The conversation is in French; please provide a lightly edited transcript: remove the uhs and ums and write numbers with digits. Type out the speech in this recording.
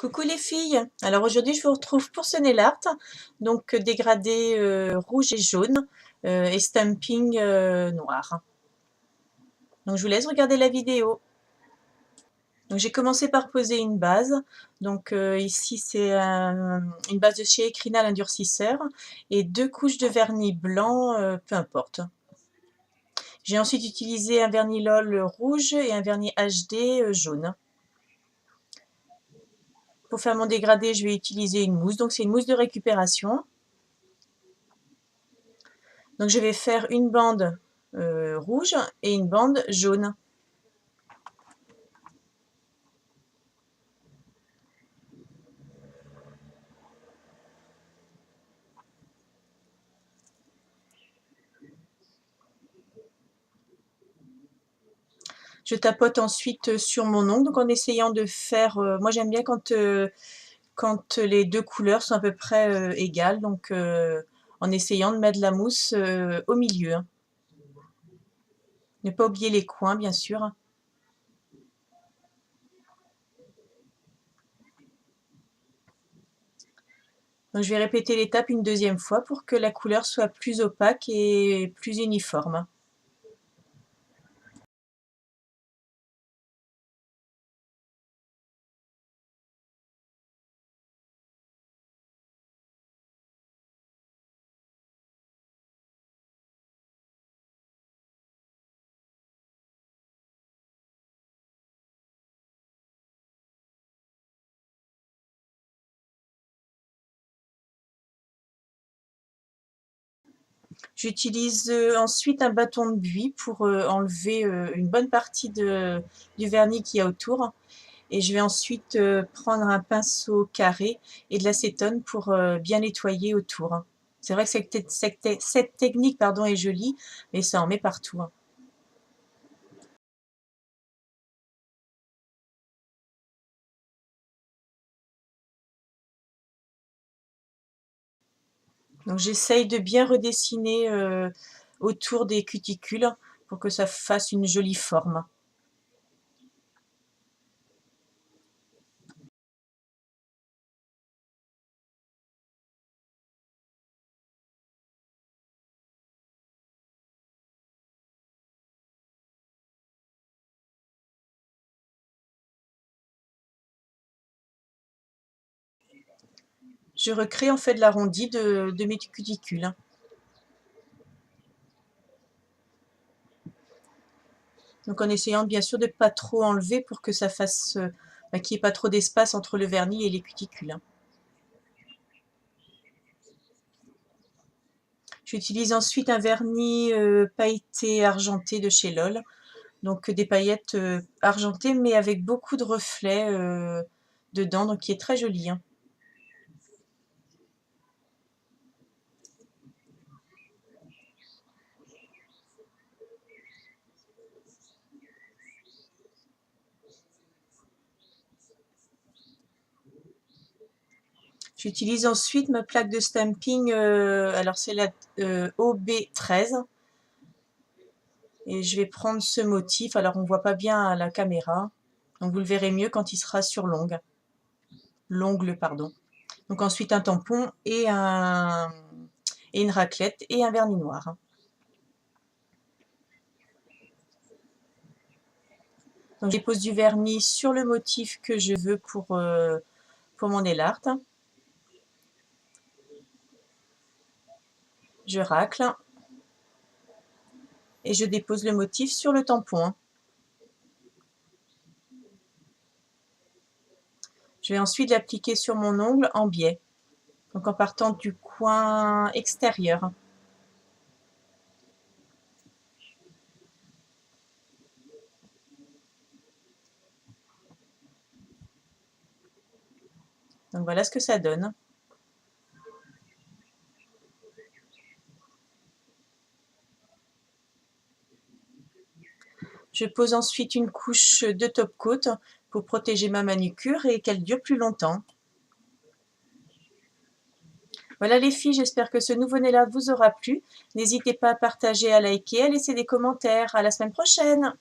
Coucou les filles, alors aujourd'hui je vous retrouve pour ce nail art, donc dégradé rouge et jaune et stamping noir. Donc je vous laisse regarder la vidéo. Donc j'ai commencé par poser une base, donc ici c'est une base de chez Ecrinal indurcisseur et 2 couches de vernis blanc, peu importe. J'ai ensuite utilisé un vernis LOL rouge et un vernis HD jaune. Pour faire mon dégradé, je vais utiliser une mousse, donc c'est une mousse de récupération. Donc je vais faire une bande rouge et une bande jaune. Je tapote ensuite sur mon ongle, donc en essayant de faire, moi j'aime bien quand les deux couleurs sont à peu près égales, donc en essayant de mettre la mousse au milieu. Ne pas oublier les coins bien sûr. Donc je vais répéter l'étape une deuxième fois pour que la couleur soit plus opaque et plus uniforme. J'utilise ensuite un bâton de buis pour enlever une bonne partie du vernis qu'il y a autour. Et je vais ensuite prendre un pinceau carré et de l'acétone pour bien nettoyer autour. C'est vrai que cette technique pardon, est jolie, mais ça en met partout. Donc j'essaye de bien redessiner autour des cuticules pour que ça fasse une jolie forme. Je recrée en fait l'arrondi de mes cuticules. Donc en essayant bien sûr de ne pas trop enlever pour que ça fasse qu'il n'y ait pas trop d'espace entre le vernis et les cuticules. J'utilise ensuite un vernis pailleté argenté de chez LOL. Donc des paillettes argentées mais avec beaucoup de reflets dedans, donc qui est très joli. J'utilise ensuite ma plaque de stamping, alors c'est la OB13. Et je vais prendre ce motif, alors on ne voit pas bien à la caméra, donc vous le verrez mieux quand il sera sur l'ongle, pardon. Donc ensuite un tampon et une raclette et un vernis noir. Donc je dépose du vernis sur le motif que je veux pour mon nail art. Je racle et je dépose le motif sur le tampon. Je vais ensuite l'appliquer sur mon ongle en biais, donc en partant du coin extérieur. Donc voilà ce que ça donne. Je pose ensuite une couche de top coat pour protéger ma manucure et qu'elle dure plus longtemps. Voilà les filles, j'espère que ce nouveau nail art vous aura plu. N'hésitez pas à partager, à liker, à laisser des commentaires. À la semaine prochaine!